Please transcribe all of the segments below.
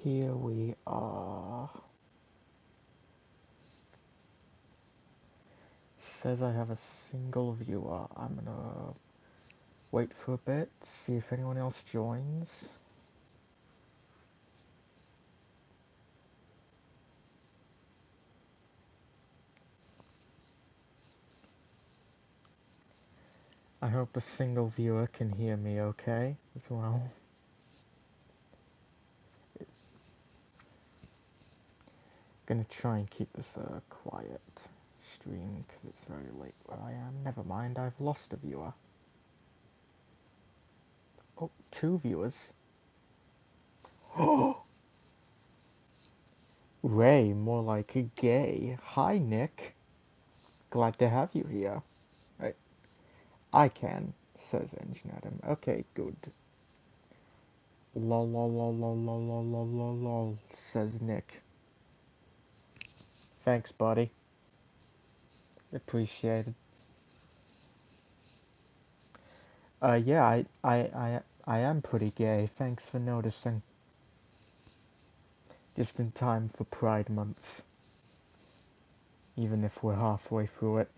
Here we are. Says I have a single viewer. I'm gonna wait for a bit, see if anyone else joins. I hope the single viewer can hear me okay as well. Gonna try and keep this a quiet stream because it's very late where I am. Never mind, I've lost a viewer. Oh, 2 viewers. Oh, Ray, more like a gay. Hi, Nick. Glad to have you here. I can, says Engine Adam. Okay, good. Lol, lol, lol, lol, lol, lol, lol, lol, lol, says Nick. Thanks, buddy. Appreciated. Yeah, I am pretty gay. Thanks for noticing. Just in time for Pride Month. Even if we're halfway through it.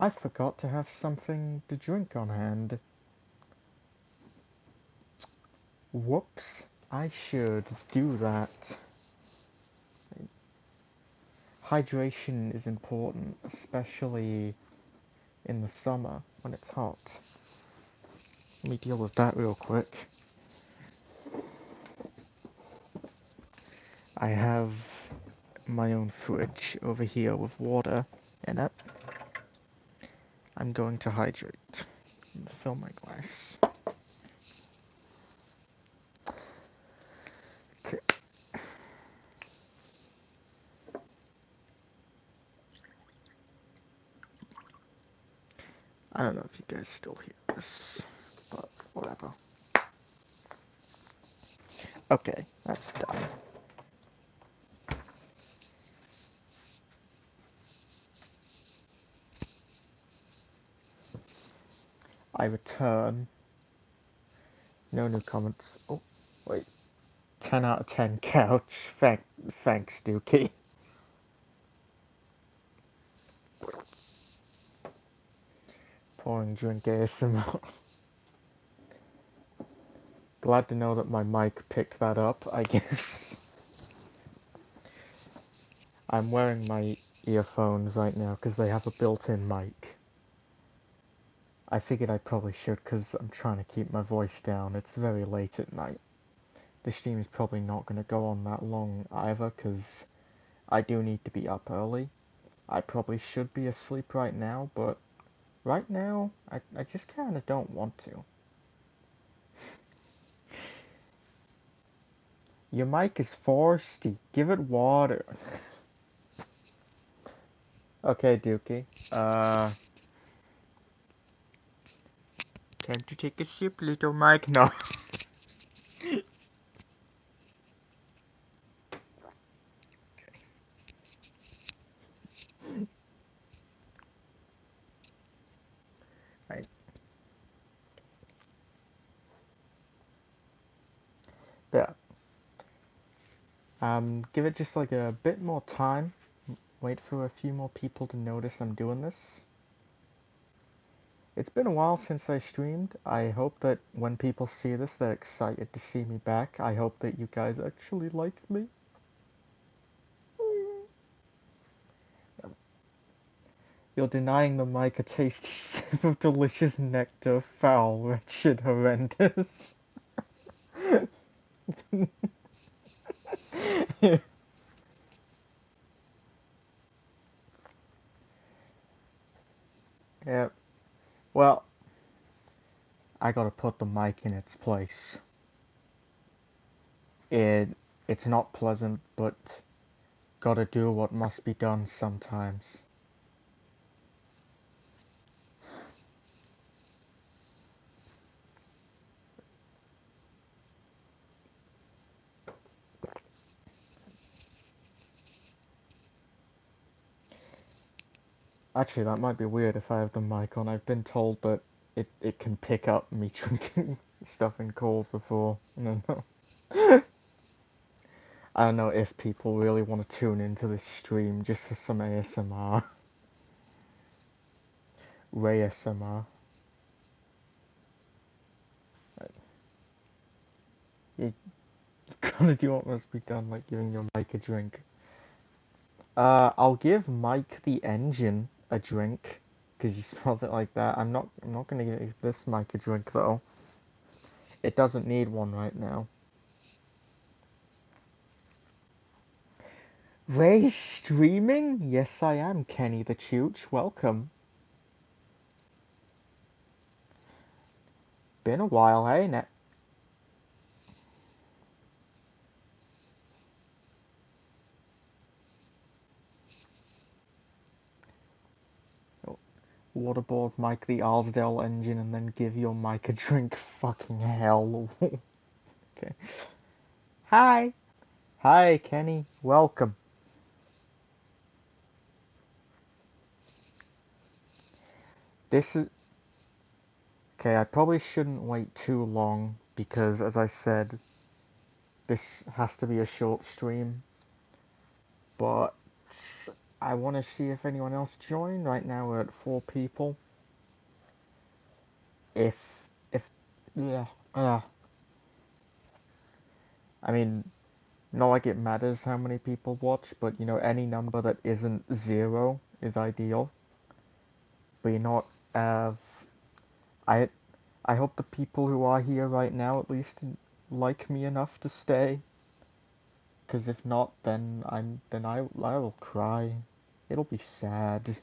I forgot to have something to drink on hand. Whoops. I should do that. Hydration is important, especially in the summer when it's hot. Let me deal with that real quick. I have my own fridge over here with water in it. I'm going to hydrate and fill my glass. Okay. I don't know if you guys still hear this, but whatever. Okay, that's done. I return. No new comments. Oh, wait. 10 out of 10 couch. Thanks, Dookie. Pouring drink ASMR. Glad to know that my mic picked that up, I guess. I'm wearing my earphones right now because they have a built-in mic. I figured I probably should because I'm trying to keep my voice down. It's very late at night. The stream is probably not going to go on that long either because I do need to be up early. I probably should be asleep right now, but right now I just kind of don't want to. Your mic is thirsty. Give it water. Okay, Dookie. Time to take a sip, little Mike. No. Right. Yeah. Give it just like a bit more time. Wait for a few more people to notice I'm doing this. It's been a while since I streamed. I hope that when people see this, they're excited to see me back. I hope that you guys actually like me. You're denying the mic a tasty sip of delicious nectar, foul, wretched, horrendous. Yeah. Well, I gotta put the mic in its place. It's not pleasant, but gotta do what must be done sometimes. Actually, that might be weird if I have the mic on. I've been told that it can pick up me drinking stuff in calls before. I don't know. I don't know if people really want to tune into this stream just for some ASMR. Ray ASMR. You gotta do what must be done, like giving your mic a drink. I'll give Mike the engine a drink, because he smells it like that. I'm not gonna give this mic a drink though. It doesn't need one right now. Ray streaming? Yes, I am, Kenny the Chooch. Welcome. Been a while, ain't it? Waterboard Mike the Arsdale engine and then give your mic a drink. Fucking hell. Okay. Hi. Hi, Kenny. Welcome. This is... Okay, I probably shouldn't wait too long because, as I said, this has to be a short stream. But I want to see if anyone else joined. Right now we're at 4 people. If... Yeah. I mean, not like it matters how many people watch, but you know, any number that isn't 0 is ideal. But you know what? I I hope the people who are here right now at least like me enough to stay. Because if not, then I will cry. It'll be sad.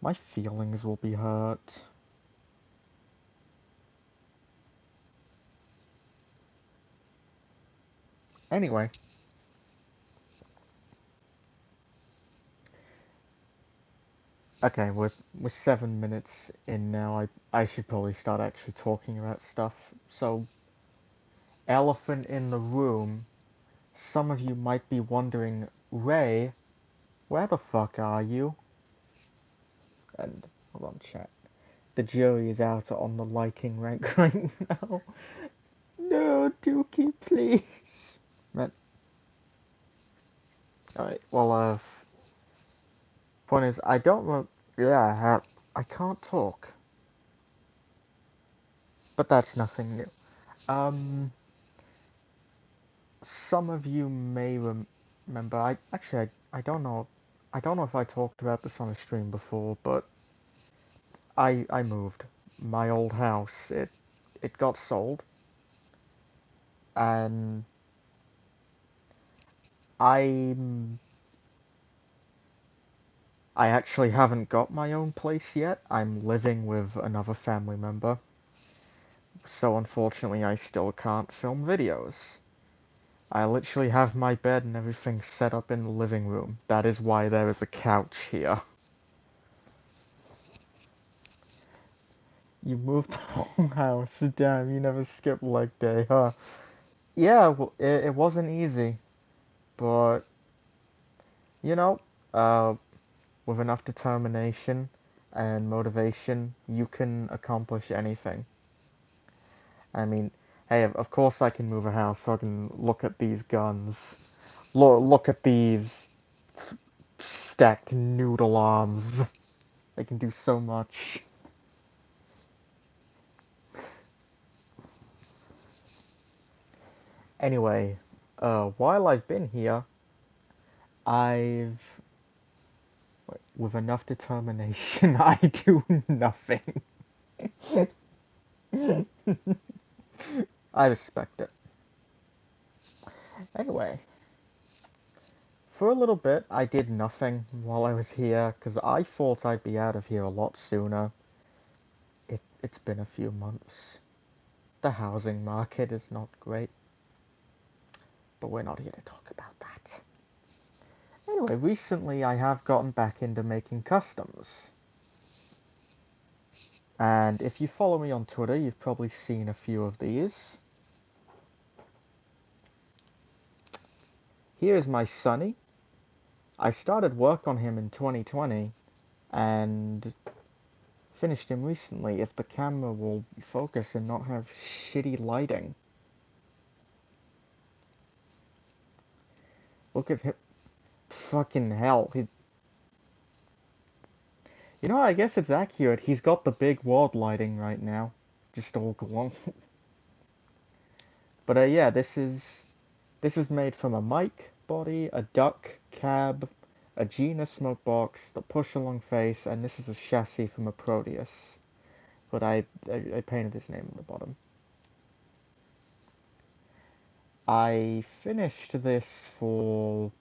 My feelings will be hurt. Anyway. Okay, we're 7 minutes in now. I should probably start actually talking about stuff. So, elephant in the room. Some of you might be wondering, Ray, where the fuck are you? And hold on, chat. The jury is out on the liking rank right now. No, Dookie, please. Man. Alright, well, point is, I don't know. Yeah, I can't talk. But that's nothing new. Some of you may remember. I don't know. I don't know if I talked about this on a stream before, but I moved. My old house, it got sold, and I I actually haven't got my own place yet. I'm living with another family member, so unfortunately I still can't film videos. I literally have my bed and everything set up in the living room. That is why there is a couch here. You moved the whole house. Damn, you never skipped leg day, huh? Yeah, well, it wasn't easy, but you know, uh, with enough determination and motivation, you can accomplish anything. I mean, hey, of course I can move a house, so I can look at these guns. Look at these stacked noodle arms. They can do so much. Anyway, while I've been here, I've... with enough determination, I do nothing. I respect it. Anyway, for a little bit, I did nothing while I was here, because I thought I'd be out of here a lot sooner. It's been a few months. The housing market is not great, but we're not here to talk about that. Anyway, recently I have gotten back into making customs. And if you follow me on Twitter, you've probably seen a few of these. Here's my Sonny. I started work on him in 2020, and finished him recently if the camera will focus and not have shitty lighting. Look at him. Fucking hell. You know, I guess it's accurate. He's got the big world lighting right now. Just all glowing. But yeah, this is made from a mic body, a duck cab, a Gina smoke box, the push-along face, and this is a chassis from a Proteus. But I painted his name on the bottom. I finished this for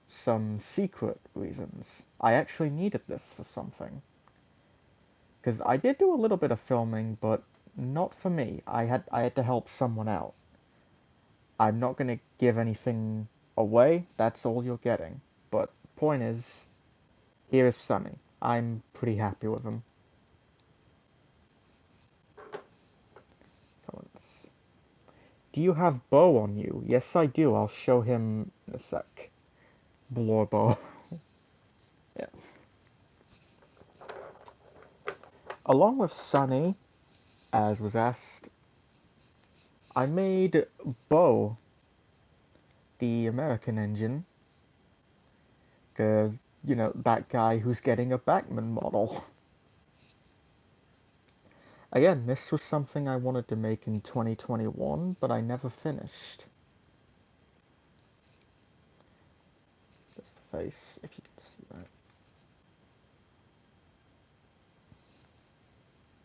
some secret reasons. I actually needed this for something. Because I did do a little bit of filming, but not for me. I had to help someone out. I'm not going to give anything away. That's all you're getting. But point is, here is Sunny. I'm pretty happy with him. Comments. Do you have Bo on you? Yes, I do. I'll show him in a sec. Blorbo. Yeah. Along with Sunny, as was asked, I made Bo the American engine. Because, you know, that guy who's getting a Bachmann model. Again, this was something I wanted to make in 2021, but I never finished. There's the face, if you can see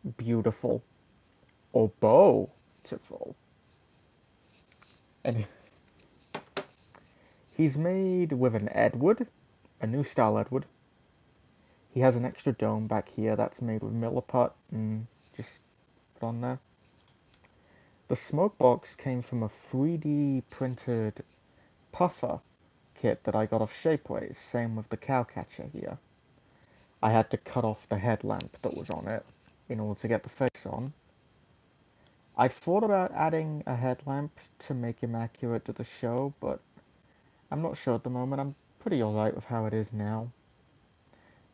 that. Beautiful. Or beautiful. And he's made with an Edward, a new style Edward. He has an extra dome back here that's made with Milliput and just put on there. The smoke box came from a 3D printed puffer kit that I got off Shapeways, same with the cowcatcher here. I had to cut off the headlamp that was on it in order to get the face on. I'd thought about adding a headlamp to make him accurate to the show, but I'm not sure at the moment. I'm pretty alright with how it is now.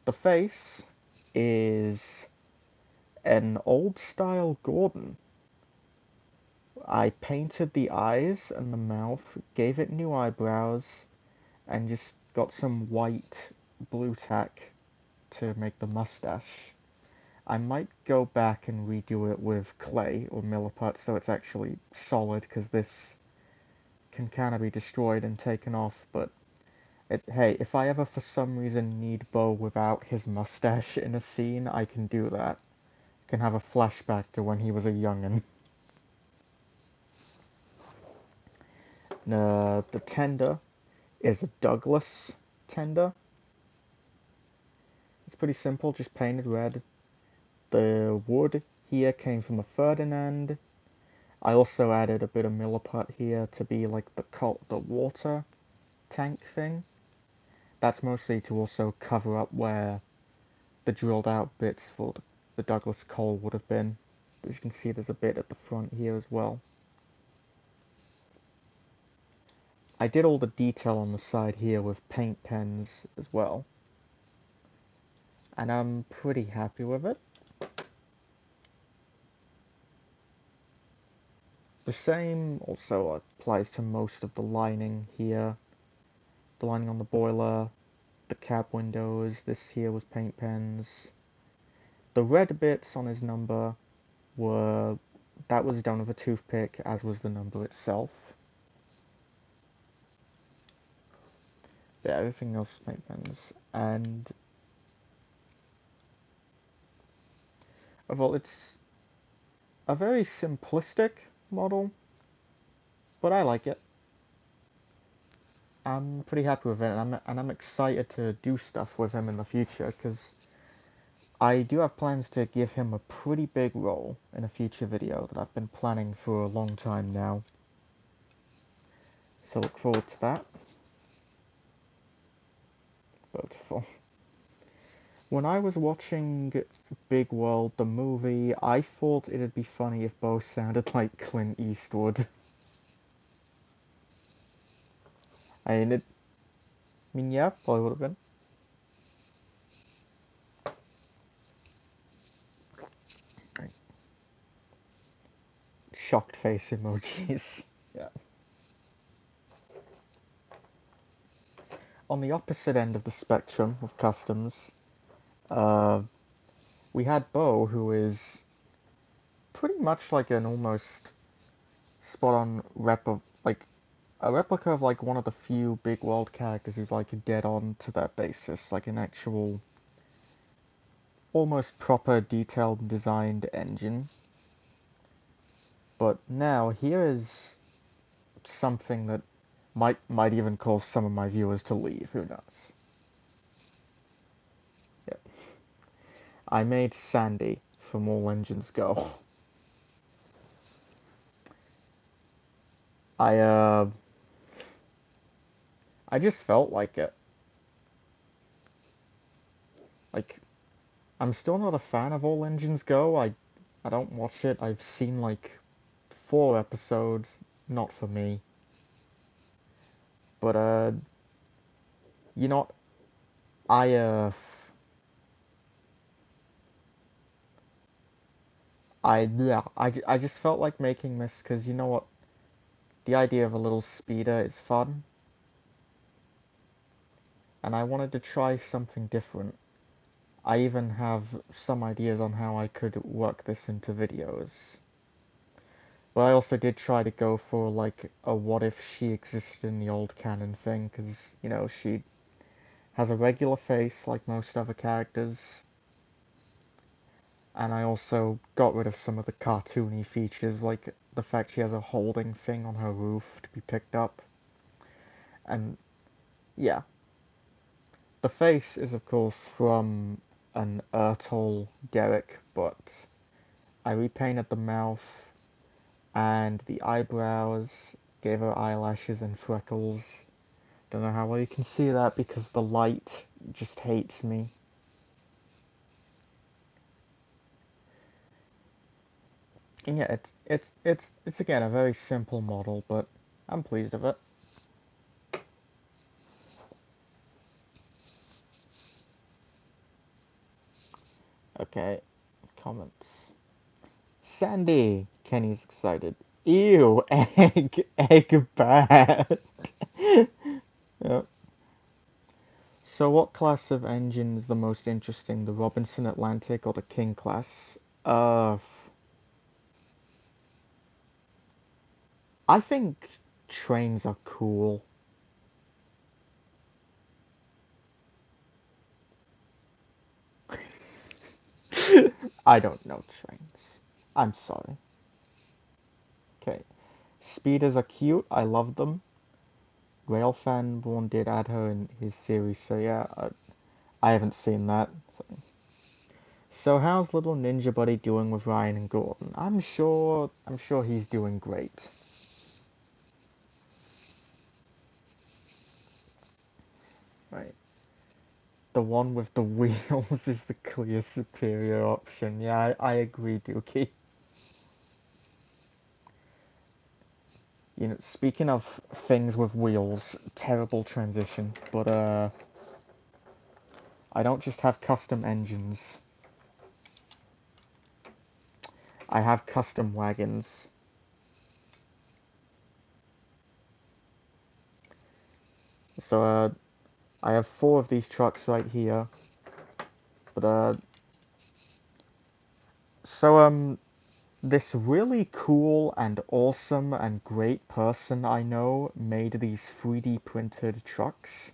The face is an old style Gordon. I painted the eyes and the mouth, gave it new eyebrows, and just got some white blue tack to make the mustache. I might go back and redo it with clay or milliput so it's actually solid, because this can kind of be destroyed and taken off, but hey, if I ever for some reason need Bo without his mustache in a scene, I can do that. I can have a flashback to when he was a youngin'. The tender is a Douglas tender. It's pretty simple, just painted red. The wood here came from a Ferdinand. I also added a bit of milliput here to be like the water tank thing. That's mostly to also cover up where the drilled out bits for the Douglas coal would have been. As you can see, there's a bit at the front here as well. I did all the detail on the side here with paint pens as well. And I'm pretty happy with it. The same also applies to most of the lining here. The lining on the boiler, the cab windows, this here was paint pens. The red bits on his number that was done with a toothpick, as was the number itself. Yeah, everything else is paint pens. And well, it's a very simplistic model, but I like it. I'm pretty happy with it, and I'm excited to do stuff with him in the future, because I do have plans to give him a pretty big role in a future video that I've been planning for a long time now. So look forward to that. Beautiful. When I was watching Big World, the movie, I thought it'd be funny if Bo sounded like Clint Eastwood. I mean, yeah, probably would have been. shocked face emojis. Yeah. On the opposite end of the spectrum of customs, uh, we had Bo, who is pretty much like an almost spot-on like a replica of like one of the few big world characters who's like dead on to that basis, like an actual, almost proper, detailed, designed engine. But now here is something that might even cause some of my viewers to leave. Who knows? Yeah. I made Sandy from All Engines Go. I uh I just felt like it. Like, I'm still not a fan of All Engines Go. I don't watch it. I've seen like 4 episodes. Not for me. But you know, I uh I just felt like making this because you know what? The idea of a little speeder is fun, and I wanted to try something different. I even have some ideas on how I could work this into videos. But I also did try to go for like a what if she existed in the old canon thing, because, you know, she has a regular face like most other characters, and I also got rid of some of the cartoony features, like the fact she has a holding thing on her roof to be picked up. And yeah, the face is of course from an Ertol Derek, but I repainted the mouth and the eyebrows, gave her eyelashes and freckles. Don't know how well you can see that because the light just hates me. And yeah, it's again a very simple model, but I'm pleased with it. Okay, comments. Sandy, Kenny's excited. Ew, egg bad. Yep. So what class of engine is the most interesting, the Robinson Atlantic or the King class? Uh, I think trains are cool. I don't know trains. I'm sorry. Okay. Speeders are cute. I love them. Railfan Vaughn did add her in his series, so yeah, I haven't seen that. So how's little Ninja Buddy doing with Ryan and Gordon? I'm sure he's doing great. Right. The one with the wheels is the clear superior option. Yeah, I agree, Dookie. You know, speaking of things with wheels, terrible transition, but I don't just have custom engines. I have custom wagons. So I have 4 of these trucks right here. But so this really cool and awesome and great person I know made these 3D printed trucks.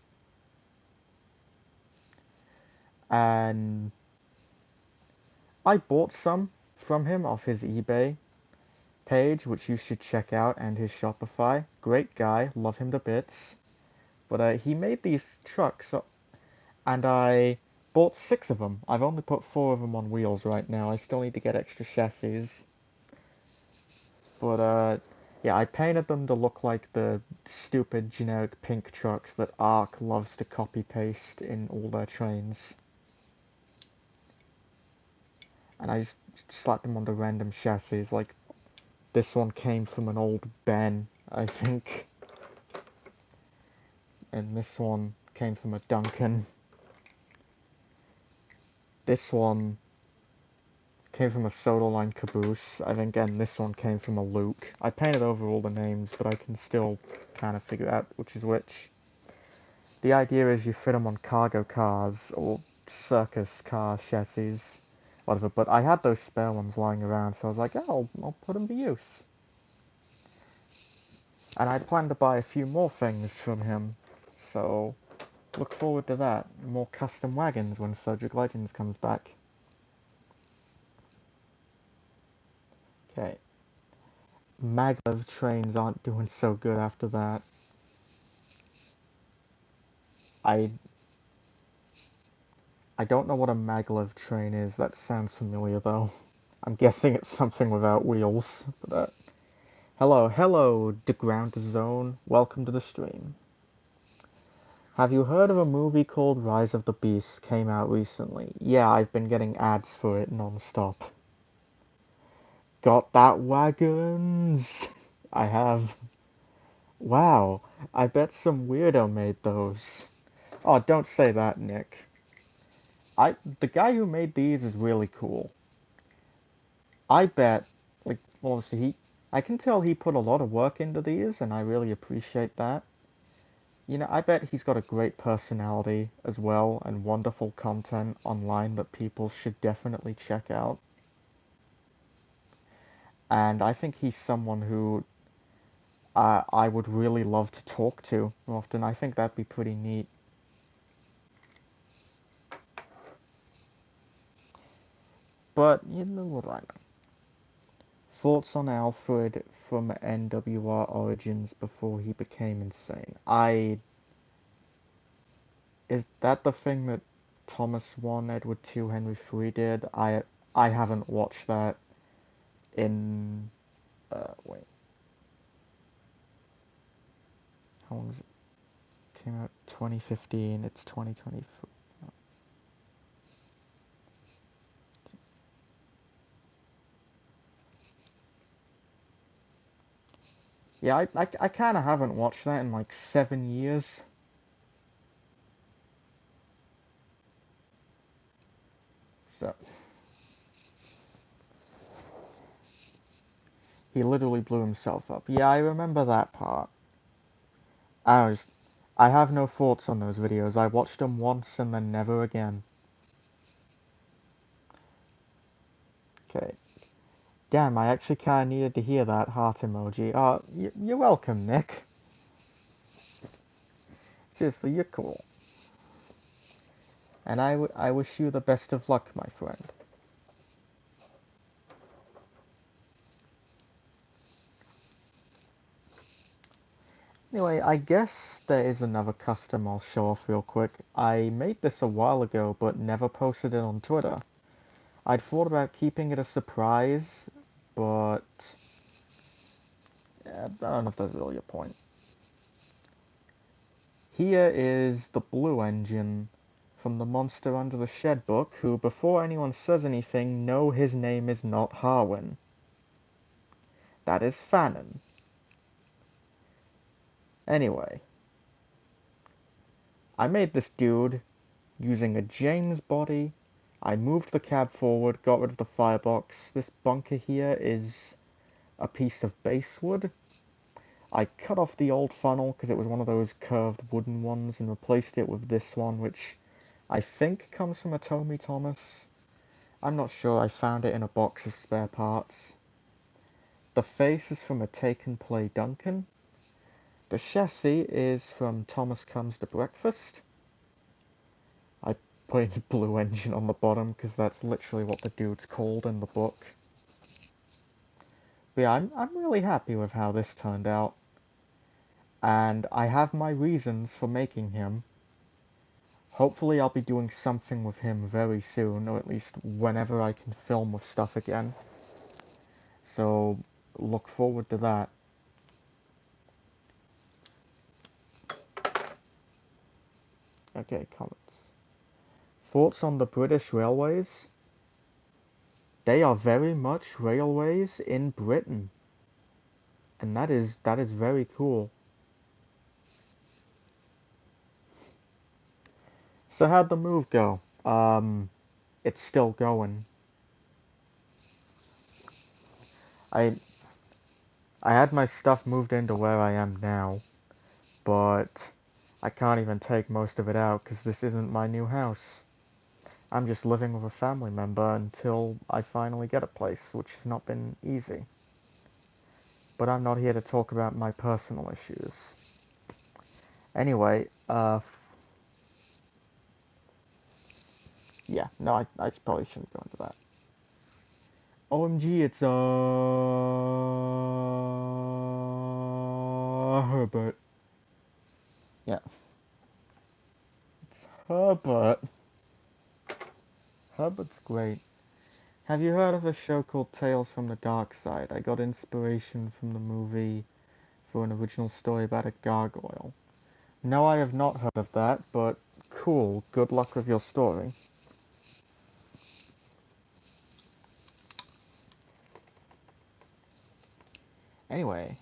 And I bought some from him off his eBay page, which you should check out, and his Shopify. Great guy, love him to bits. But he made these trucks, and I bought 6 of them. I've only put 4 of them on wheels right now. I still need to get extra chassis. But yeah, I painted them to look like the stupid generic pink trucks that Ark loves to copy paste in all their trains. And I just slapped them onto random chassis. Like this one came from an old Ben, I think. And this one came from a Duncan. This one came from a Soda Line Caboose. I think, again, this one came from a Luke. I painted over all the names, but I can still kind of figure out which is which. The idea is you fit them on cargo cars or circus car chassis, whatever. But I had those spare ones lying around, so I was like, oh, I'll put them to use. And I plan to buy a few more things from him, so look forward to that. More custom wagons when Surgic Legends comes back. Okay. Maglev trains aren't doing so good after that. I don't know what a maglev train is. That sounds familiar though. I'm guessing it's something without wheels. But hello, the ground zone. Welcome to the stream. Have you heard of a movie called Rise of the Beast? Came out recently. Yeah, I've been getting ads for it non-stop. Got that wagons? I have. Wow, I bet some weirdo made those. Oh, don't say that, Nick. The guy who made these is really cool. I bet, like, well, obviously I can tell he put a lot of work into these, and I really appreciate that. You know, I bet he's got a great personality as well, and wonderful content online that people should definitely check out. And I think he's someone who I would really love to talk to often. I think that'd be pretty neat. But you know what I know. Thoughts on Alfred from NWR Origins before he became insane? Is that the thing that Thomas 1, Edward 2, Henry 3 did? I haven't watched that in wait. How long is it? Came out 2015. It's 2023. Yeah, I kind of haven't watched that in like 7 years. So he literally blew himself up. Yeah, I remember that part. I was, I have no thoughts on those videos. I watched them once and then never again. Okay. Damn, I actually kind of needed to hear that heart emoji. You're welcome, Nick. Seriously, you're cool. And I wish you the best of luck, my friend. Anyway, I guess there is another custom I'll show off real quick. I made this a while ago, but never posted it on Twitter. I'd thought about keeping it a surprise, but I don't know if that's really a point. Here is the Blue Engine from the Monster Under the Shed book, who, before anyone says anything, know his name is not Harwin. That is Fanon. Anyway, I made this dude using a James body. I moved the cab forward, got rid of the firebox. This bunker here is a piece of basswood. I cut off the old funnel because it was one of those curved wooden ones and replaced it with this one, which I think comes from a Tommy Thomas. I'm not sure, I found it in a box of spare parts. The face is from a Take and Play Duncan. The chassis is from Thomas Comes to Breakfast. I put a Blue Engine on the bottom because that's literally what the dude's called in the book. But yeah, I'm really happy with how this turned out. And I have my reasons for making him. Hopefully I'll be doing something with him very soon, or at least whenever I can film with stuff again. So look forward to that. Okay, comments. Thoughts on the British railways? They are very much railways in Britain. And that is very cool. So how'd the move go? It's still going. I I had my stuff moved into where I am now, but I can't even take most of it out because this isn't my new house. I'm just living with a family member until I finally get a place, which has not been easy. But I'm not here to talk about my personal issues. Anyway, yeah, no, I probably shouldn't go into that. OMG, it's, Herbert. Yeah, it's Herbert. Herbert's great. Have you heard of a show called Tales from the Dark Side? I got inspiration from the movie for an original story about a gargoyle. No, I have not heard of that, but cool. Good luck with your story. Anyway,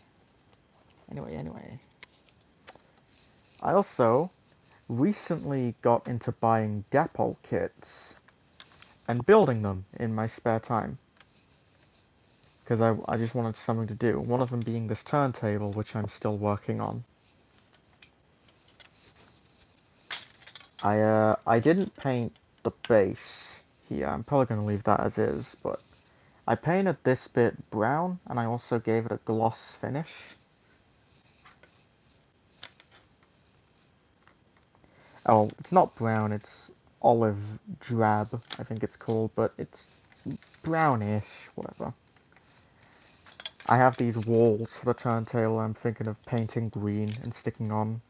anyway. I also recently got into buying Dapol kits and building them in my spare time. Because I just wanted something to do. One of them being this turntable, which I'm still working on. I didn't paint the base here. I'm probably going to leave that as is, but I painted this bit brown, and I also gave it a gloss finish. Oh, it's not brown, it's olive drab, I think it's called, but it's brownish, whatever. I have these walls for the turntable I'm thinking of painting green and sticking on.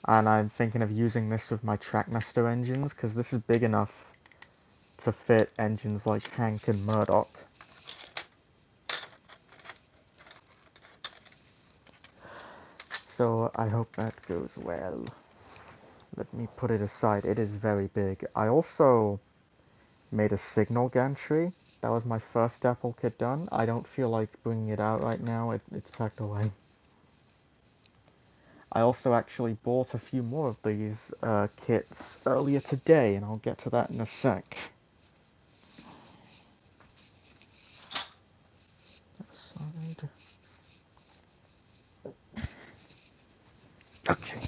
And I'm thinking of using this with my Trackmaster engines, because this is big enough to fit engines like Hank and Murdoch. So I hope that goes well. Let me put it aside, it is very big. I also made a signal gantry. That was my first Apple kit done. I don't feel like bringing it out right now, it's packed away. I also actually bought a few more of these kits earlier today, and I'll get to that in a sec. Aside. Okay.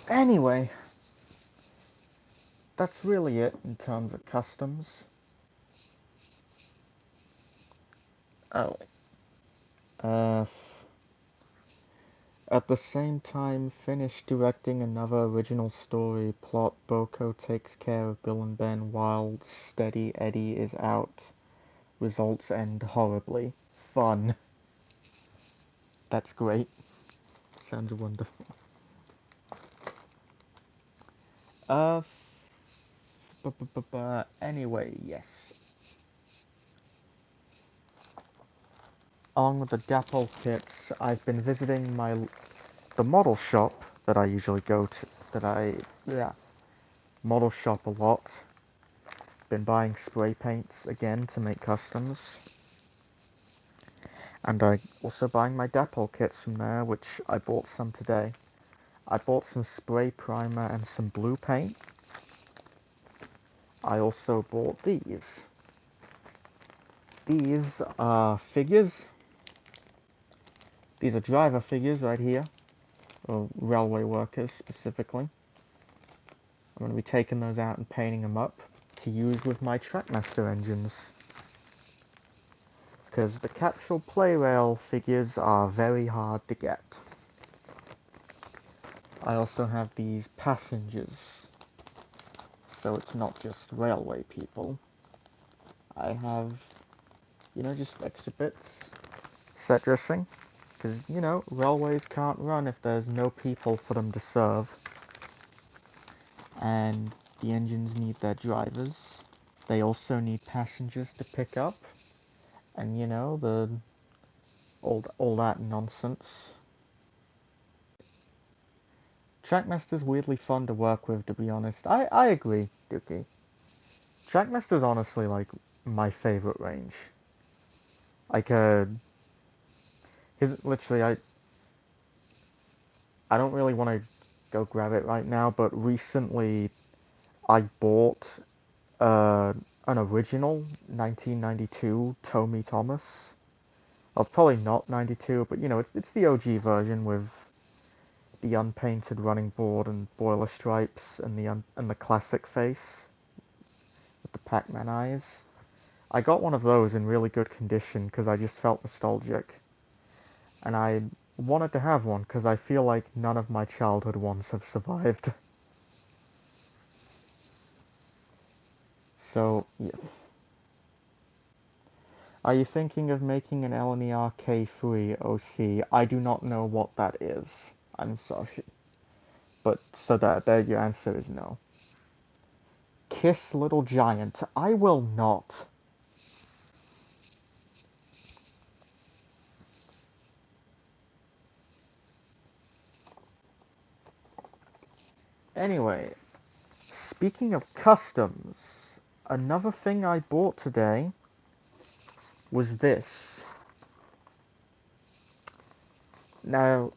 Anyway, that's really it in terms of customs. Oh. Uh, at the same time, finished directing another original story plot. Boko takes care of Bill and Ben while Steady Eddie is out. Results end horribly. Fun. That's great. Sounds wonderful. Uh, anyway, yes. Along with the Dapol kits, I've been visiting the model shop that I usually go to. Model shop a lot. Been buying spray paints again to make customs. And I also buying my Dapol kits from there, which I bought some today. I bought some spray primer and some blue paint. I also bought these. These are figures. These are driver figures right here, or railway workers specifically. I'm going to be taking those out and painting them up to use with my Trackmaster engines. Because the Capsule Playrail figures are very hard to get. I also have these passengers, so it's not just railway people. I have, just extra bits. Set dressing, because, railways can't run if there's no people for them to serve. And the engines need their drivers. They also need passengers to pick up. And, all that nonsense. Trackmaster's weirdly fun to work with, to be honest. I agree, Dookie. Trackmaster's honestly, like, my favorite range. Like, literally, I don't really want to go grab it right now, but recently I bought an original 1992 Tomy Thomas. Well, probably not 92, but you know, it's the OG version with the unpainted running board and boiler stripes and the classic face with the Pac-Man eyes. I got one of those in really good condition because I just felt nostalgic, and I wanted to have one because I feel like none of my childhood ones have survived. So, yeah. Are you thinking of making an LNER K3 OC? I do not know what that is. I'm sorry. But, so that there your answer is no. Kiss Little Giant. I will not. Anyway, speaking of customs, another thing I bought today was this. Now,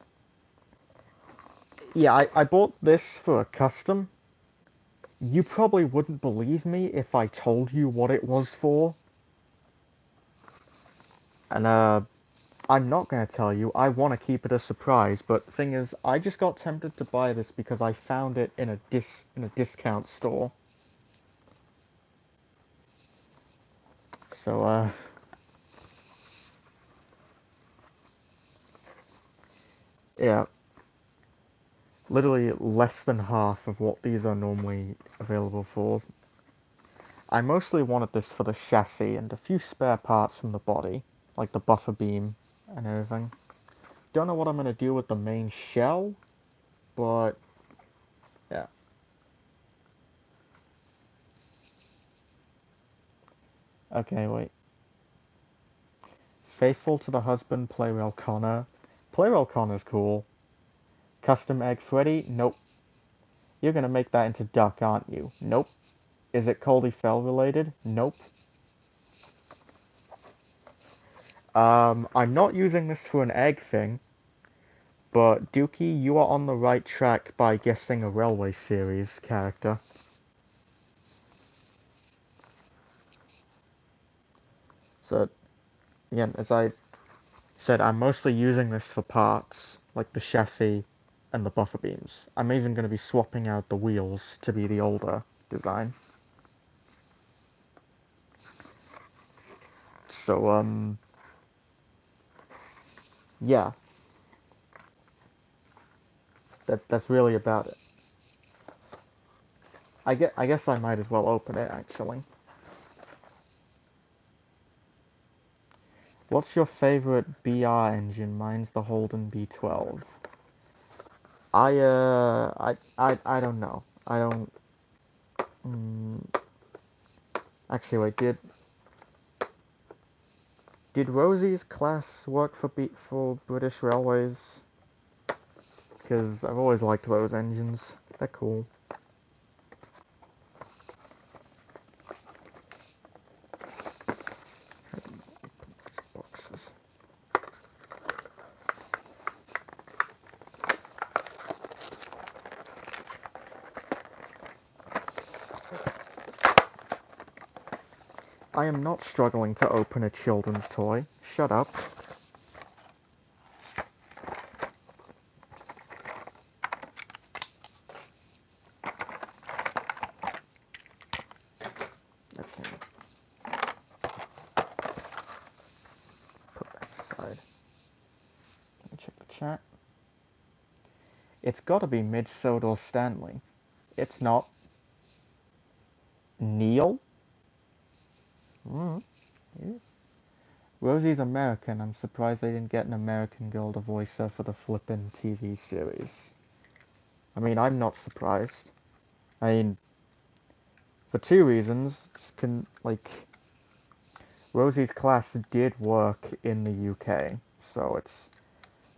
yeah, I bought this for a custom. You probably wouldn't believe me if I told you what it was for. And, I'm not going to tell you. I want to keep it a surprise, but the thing is, I just got tempted to buy this because I found it in a discount store. So, yeah, literally less than half of what these are normally available for. I mostly wanted this for the chassis and a few spare parts from the body, like the buffer beam and everything. Don't know what I'm going to do with the main shell, but yeah. Okay, wait. Faithful to the husband, Playrel Connor. Playrel Connor's cool. Custom Egg Freddy? Nope. You're gonna make that into Duck, aren't you? Nope. Is it Coldy Fell related? Nope. I'm not using this for an egg thing, but Dookie, you are on the right track by guessing a Railway Series character. So, again, as I said, I'm mostly using this for parts, like the chassis and the buffer beams. I'm even going to be swapping out the wheels to be the older design. So, yeah, that's really about it. I guess I might as well open it, actually. What's your favorite BR engine? Mine's the Holden B12. I don't know. I don't. Mm, actually, wait. Did Rosie's class work for British Railways? Because I've always liked those engines. They're cool. Boxes. I am not struggling to open a children's toy. Shut up. Okay. Put that aside. Let me check the chat. It's gotta be Midsodor Stanley. It's not. Neil? Mm. Yeah. Rosie's American. I'm surprised they didn't get an American girl to voice her for the Flippin' TV series. I mean, I'm not surprised. I mean, for two reasons. Rosie's class did work in the UK, so it's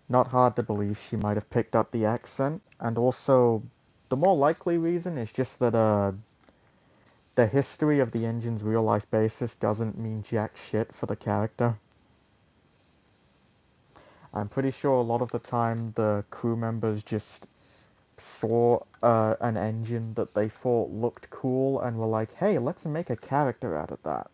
not hard to believe she might have picked up the accent. And also, the more likely reason is just that the history of the engine's real-life basis doesn't mean jack shit for the character. I'm pretty sure a lot of the time the crew members just saw an engine that they thought looked cool and were like, hey, let's make a character out of that.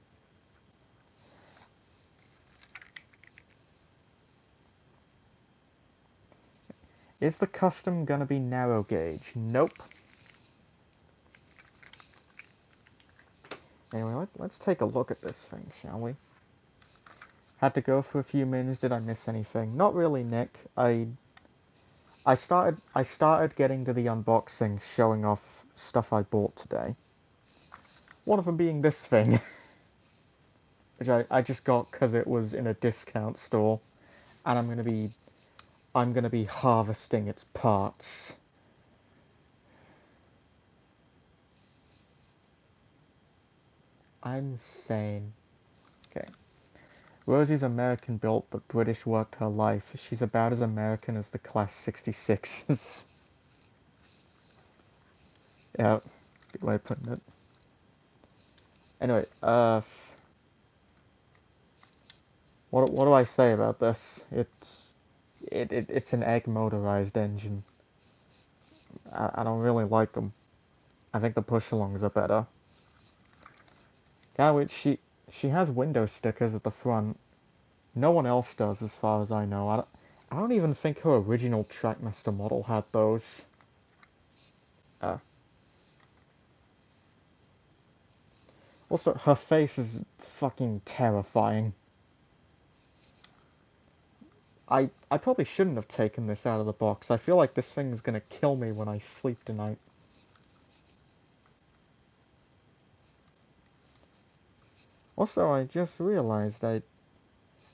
Is the custom gonna be narrow gauge? Nope. Anyway, let's take a look at this thing, shall we? Had to go for a few minutes. Did I miss anything? Not really, Nick. I started getting to the unboxing, showing off stuff I bought today. One of them being this thing, which I just got because it was in a discount store, and I'm gonna be harvesting its parts. I'm insane. Okay. Rosie's American built, but British worked her life. She's about as American as the Class 66s. Yeah, good way of putting it. Anyway, what do I say about this? It's an egg motorized engine. I don't really like them. I think the push-alongs are better. Yeah, which she has window stickers at the front. No one else does, as far as I know. I don't even think her original Trackmaster model had those. Also, her face is fucking terrifying. I probably shouldn't have taken this out of the box. I feel like this thing is gonna kill me when I sleep tonight. Also, I just realized I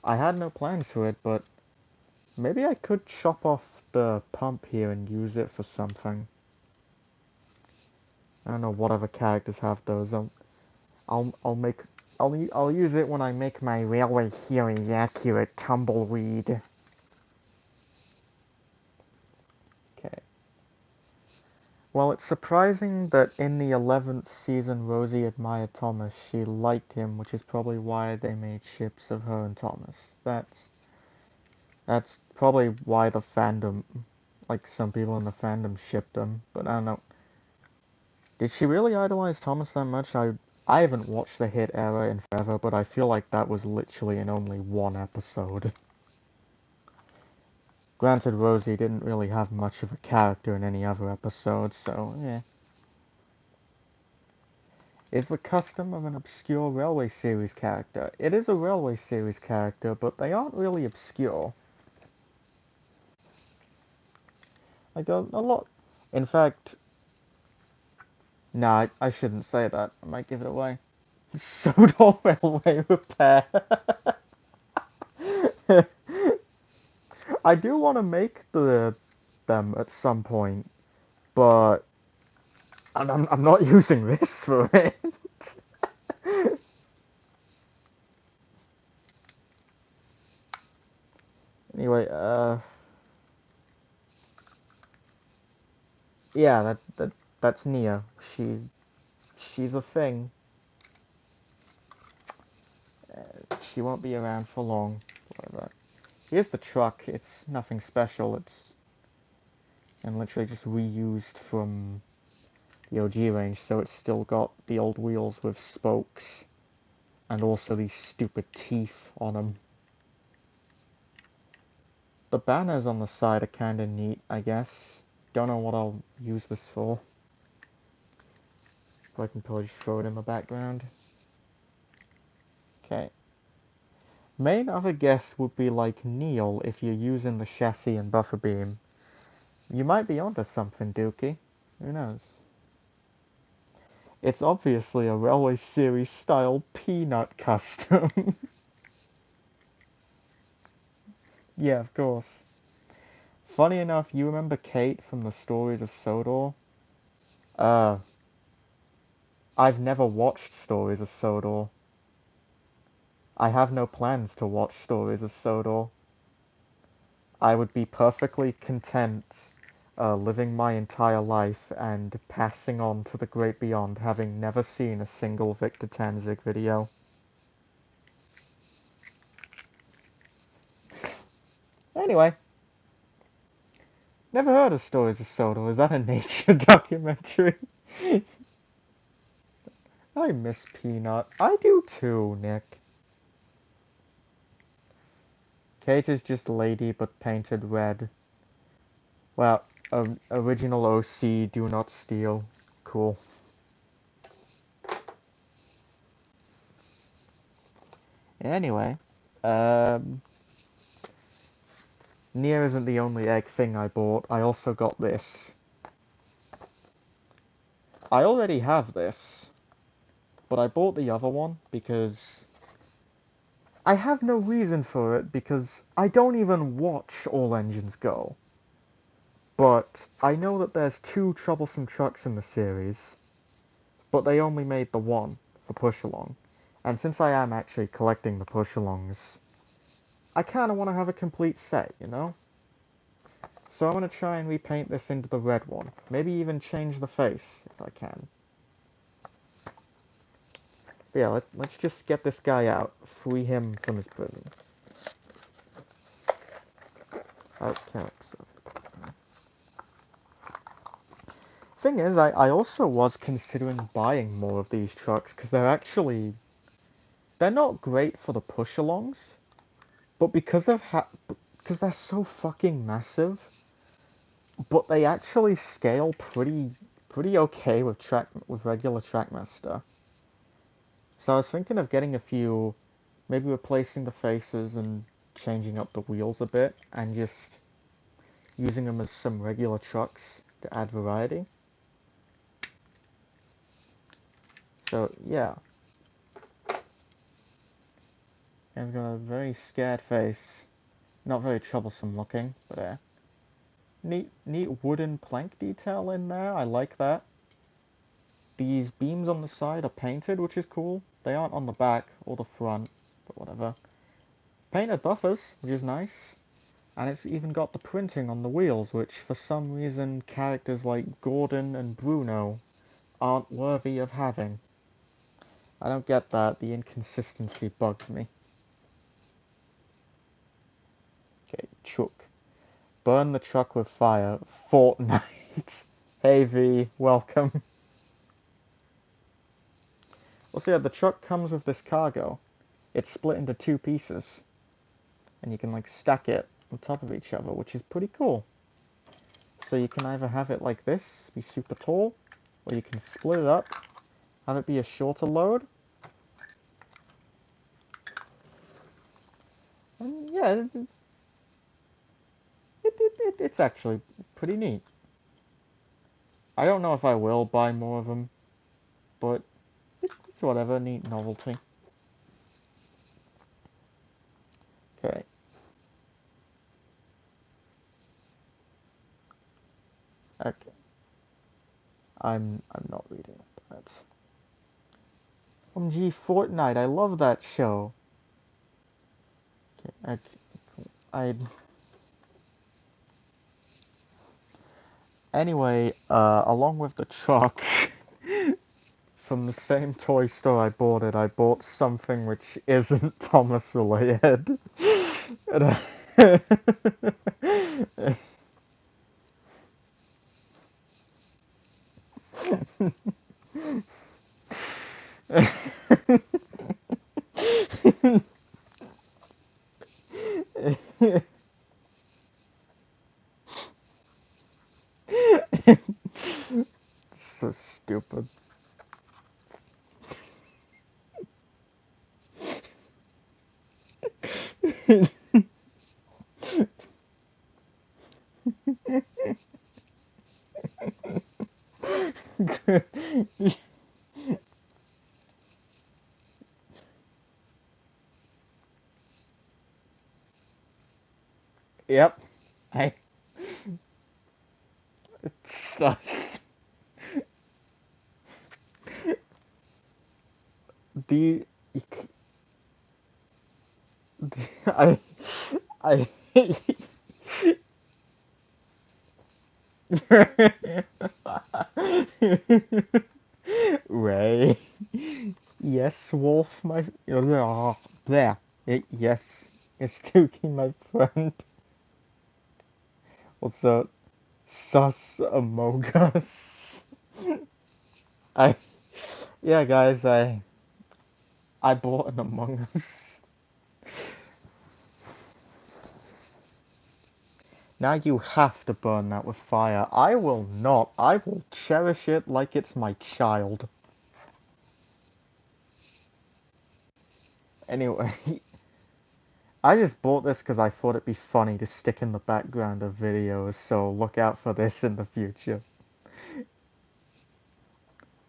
had no plans for it, but maybe I could chop off the pump here and use it for something. I don't know what other characters have those. I'll make I'll use it when I make my Railway Hero accurate tumbleweed. Okay. Well, it's surprising that in the 11th season Rosie admired Thomas. She liked him, which is probably why they made ships of her and Thomas. That's probably why the fandom, like some people in the fandom shipped them, but I don't know. Did she really idolize Thomas that much? I haven't watched the hit era in forever, but I feel like that was literally in only one episode. Granted, Rosie didn't really have much of a character in any other episode, so yeah. Is the custom of an obscure Railway Series character? It is a Railway Series character, but they aren't really obscure. Like a lot. In fact, nah, I shouldn't say that. I might give it away. Sodor Railway Repair. I do want to make them at some point, but I'm not using this for it. Anyway, yeah, that's Nia. She's a thing. She won't be around for long. Whatever. Here's the truck. It's nothing special. It's and literally just reused from the OG range, so it's still got the old wheels with spokes and also these stupid teeth on them. The banners on the side are kind of neat, I guess. Don't know what I'll use this for. But I can probably just throw it in the background. Okay. Main other guess would be like Neil if you're using the chassis and buffer beam. You might be onto something, Dookie. Who knows? It's obviously a Railway Series style peanut custom. Yeah, of course. Funny enough, you remember Kate from the Stories of Sodor? Uh, I've never watched Stories of Sodor. I have no plans to watch Stories of Sodor. I would be perfectly content living my entire life and passing on to the great beyond, having never seen a single Victor Tanzig video. Anyway, Never heard of Stories of Soda. Is that a nature documentary? I miss Peanut. I do too, Nick. Kate is just lady but painted red. Well, original OC, do not steal. Cool. Anyway, um, Nier isn't the only egg thing I bought. I also got this. I already have this, but I bought the other one because I have no reason for it because I don't even watch All Engines Go. But I know that there's 2 Troublesome Trucks in the series, but they only made the one for push-along. And since I am actually collecting the push-alongs, I kind of want to have a complete set, you know? So I'm going to try and repaint this into the red one. Maybe even change the face, if I can. But yeah, let's just get this guy out. Free him from his prison. Okay, so... Thing is, I also was considering buying more of these trucks, because they're not great for the push-alongs, but because they're so fucking massive, but they actually scale pretty okay with regular Trackmaster. So I was thinking of getting a few, maybe replacing the faces and changing up the wheels a bit, and just using them as some regular trucks to add variety. So yeah, and it's got a very scared face, not very troublesome looking, but neat wooden plank detail in there. I like that. These beams on the side are painted, which is cool. They aren't on the back or the front, but whatever. Painted buffers, which is nice. And it's even got the printing on the wheels, which for some reason characters like Gordon and Bruno aren't worthy of having. I don't get that. The inconsistency bugs me. Okay, Chook. Burn the truck with fire. Fortnite. Hey V, welcome. Well, so yeah, the truck comes with this cargo. It's split into 2 pieces. And you can like stack it on top of each other, which is pretty cool. So you can either have it like this, be super tall, or you can split it up, have it be a shorter load. And yeah, it's actually pretty neat. I don't know if I will buy more of them, but it's whatever, neat novelty. Okay. Okay. I'm not reading that. OMG Fortnite, I love that show. Okay, I anyway, along with the truck, from the same toy store I bought it, I bought something which isn't Thomas related. So stupid. Yep. I. It's sus. The. I. I. Ray. Yes, Wolf, my. There. Yes. It's Dookie, my friend. What's up? Sus Among Us. I yeah, guys, I bought an Among Us. Now you have to burn that with fire. I will not. I will cherish it like it's my child. Anyway, I just bought this because I thought it'd be funny to stick in the background of videos, so look out for this in the future.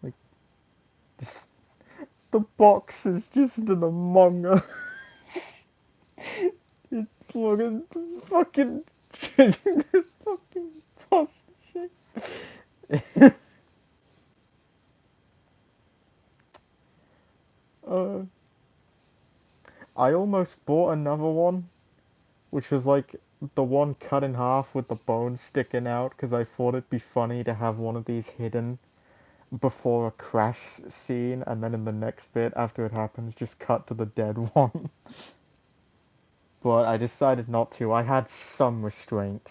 Like, this, the box is just an Among Us. It's looking fucking the fucking boss shit. uh, I almost bought another one, which was like the one cut in half with the bones sticking out, because I thought it'd be funny to have one of these hidden before a crash scene, and then in the next bit after it happens, just cut to the dead one. But I decided not to. I had some restraint.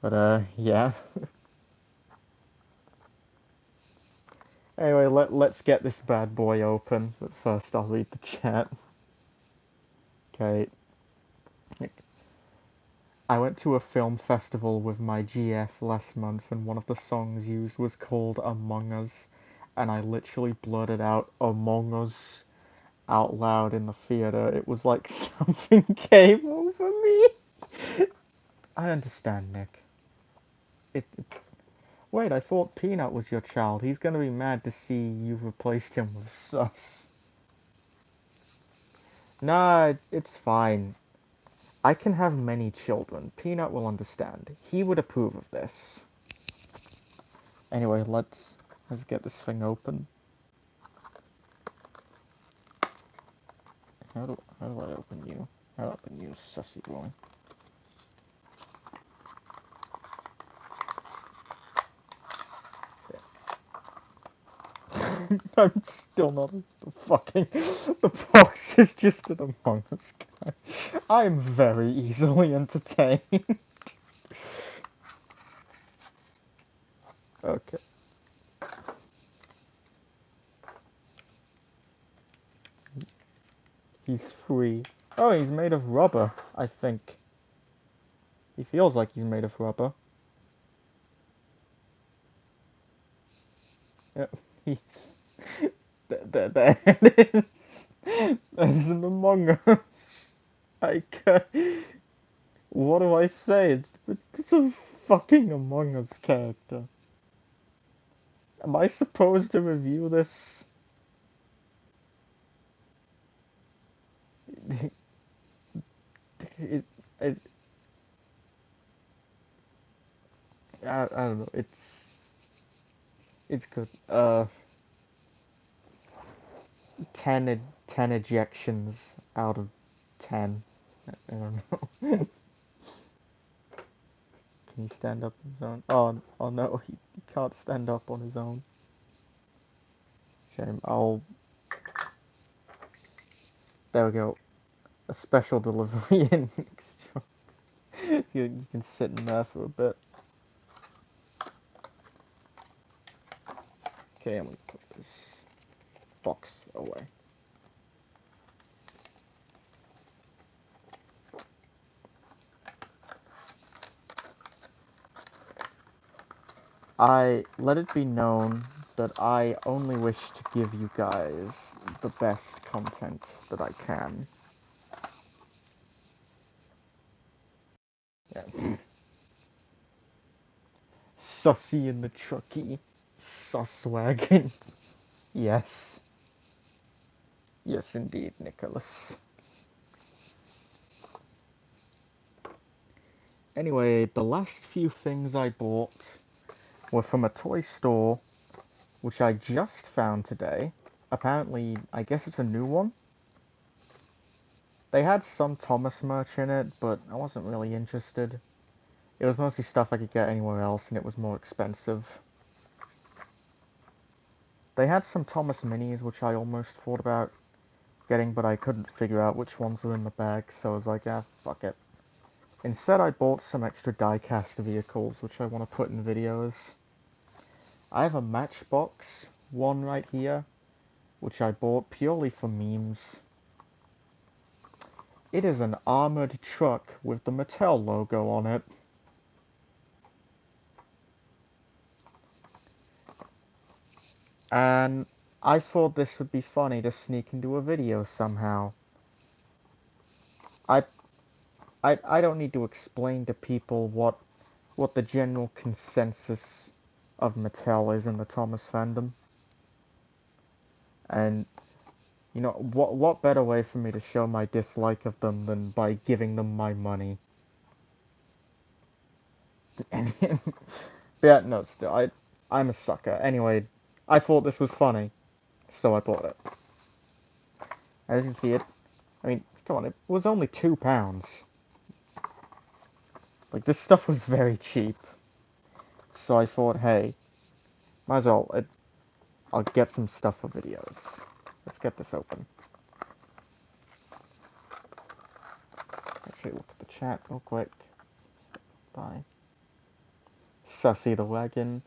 But yeah. Anyway, let's get this bad boy open. But first, I'll read the chat. Okay. I went to a film festival with my GF last month, and one of the songs used was called Among Us, and I literally blurted out Among Us out loud in the theater. It was like something came over me. I understand, Nick. It Wait, I thought Peanut was your child. He's gonna be mad to see you've replaced him with Sus. Nah, it's fine. I can have many children. Peanut will understand. He would approve of this. Anyway, let's get this thing open. How do I open you? How do I open you, sussy boy? I'm still not the fucking. The box is just an Among Us guy. I'm very easily entertained. Okay. He's free. Oh, he's made of rubber, I think. He feels like he's made of rubber. Yeah, he's... There it is. There's an Among Us. Like, what do I say? It's a fucking Among Us character. Am I supposed to review this? It, it, I don't know. It's good. 10 ejections out of 10. I don't know. Can he stand up on his own? Oh no, he can't stand up on his own. Shame. There we go. A special delivery in extra. You can sit in there for a bit. Okay, I'm gonna put this box away. I let it be known that I only wish to give you guys the best content that I can. Yeah. Sussy in the trucky. Sus wagon. Yes. Yes, indeed, Nicholas. Anyway, the last few things I bought were from a toy store, which I just found today. Apparently, I guess it's a new one. They had some Thomas merch in it, but I wasn't really interested. It was mostly stuff I could get anywhere else, and it was more expensive. They had some Thomas minis, which I almost thought about getting, but I couldn't figure out which ones were in the bag, so I was like, ah, fuck it. Instead, I bought some extra die-cast vehicles, which I want to put in videos. I have a Matchbox one right here, which I bought purely for memes. It is an armored truck with the Mattel logo on it. And I thought this would be funny to sneak into a video somehow. I I don't need to explain to people what the general consensus of Mattel is in the Thomas fandom. And you know, what better way for me to show my dislike of them than by giving them my money? Yeah, no, still, I'm a sucker. Anyway, I thought this was funny, so I bought it. As you can see, I mean, come on, it was only £2. Like, this stuff was very cheap. So I thought, hey, might as well, I'll get some stuff for videos. Let's get this open. Actually, look at the chat real quick. Bye. Sussy the Wagon.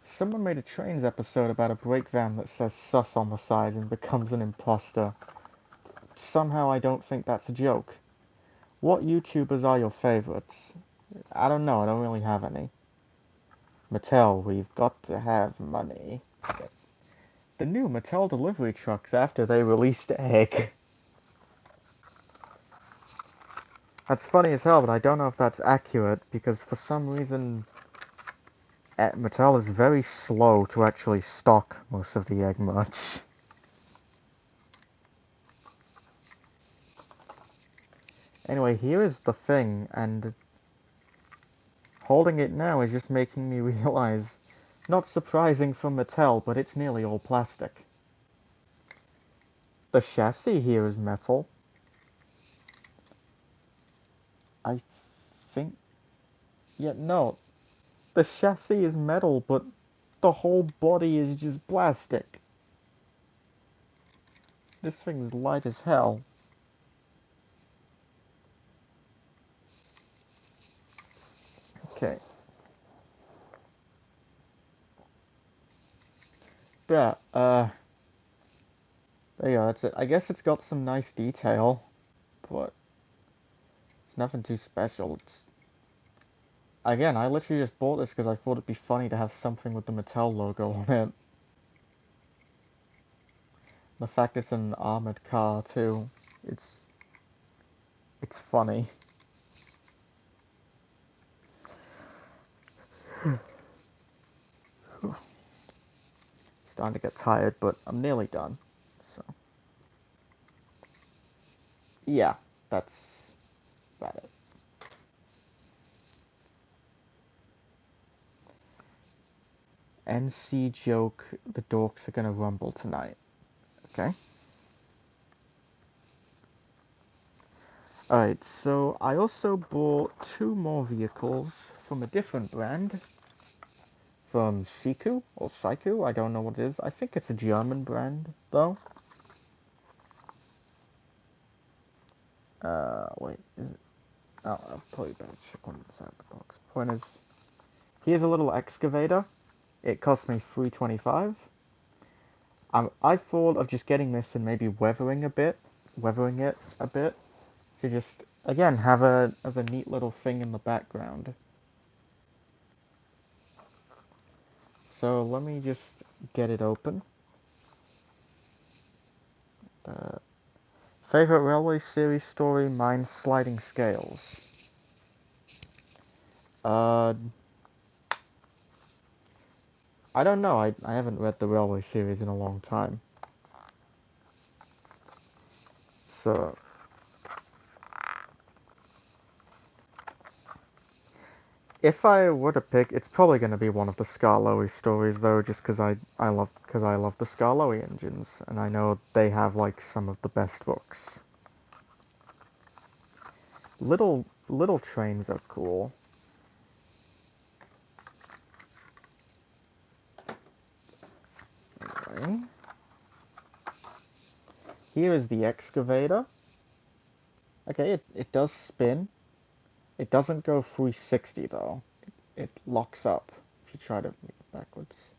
Someone made a Trains episode about a brake van that says sus on the side and becomes an imposter. Somehow I don't think that's a joke. What YouTubers are your favorites? I don't know, I don't really have any. Mattel, we've got to have money. Yes. The new Mattel delivery trucks after they released Egg. That's funny as hell, but I don't know if that's accurate, because for some reason Mattel is very slow to actually stock most of the Egg merch. Anyway, here is the thing, and holding it now is just making me realize, not surprising for Mattel, but it's nearly all plastic. The chassis here is metal. I think... Yeah, no. The chassis is metal, but the whole body is just plastic. This thing's light as hell. Okay. Yeah, there you go, that's it. I guess it's got some nice detail, but it's nothing too special. It's... Again, I literally just bought this because I thought it'd be funny to have something with the Mattel logo on it. The fact it's an armored car, too. It's funny. Starting to get tired, but I'm nearly done. So, yeah, that's about it. NC joke, the dorks are gonna rumble tonight. Okay? Alright, so I also bought 2 more vehicles from a different brand. From Siku, or Saiku, I don't know what it is. I think it's a German brand, though. Wait, is it? Oh, I'll probably better check one inside the box. Point is, here's a little excavator. It cost me $3.25. I thought of just getting this and maybe weathering it a bit, to just, again, have as a neat little thing in the background. So let me just get it open. Favorite Railway Series story, Mine Sliding Scales. I don't know, I haven't read the Railway series in a long time. So, if I were to pick, it's probably going to be one of the Skarloey stories, though, just because I love the Skarloey engines, and I know they have like some of the best books. Little trains are cool. Anyway, here is the excavator. Okay, it does spin. It doesn't go 360 though. It locks up if you try to move it backwards.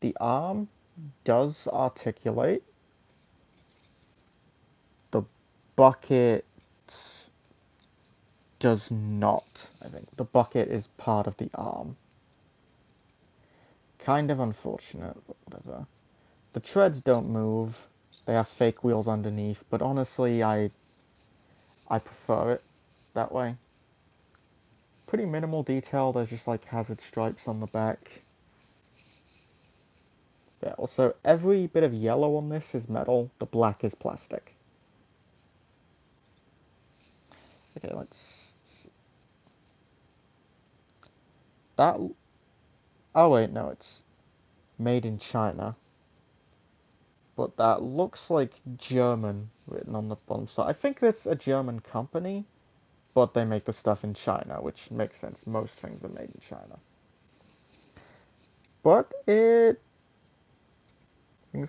The arm does articulate. The bucket does not, I think. The bucket is part of the arm. Kind of unfortunate, but whatever. The treads don't move. They have fake wheels underneath, but honestly, I prefer it that way. Pretty minimal detail. There's just like hazard stripes on the back. Yeah, also, every bit of yellow on this is metal. The black is plastic. Okay, let's see. That... Oh wait, no, it's made in China. But that looks like German written on the bottom. So I think that's a German company, but they make the stuff in China, which makes sense. Most things are made in China. But things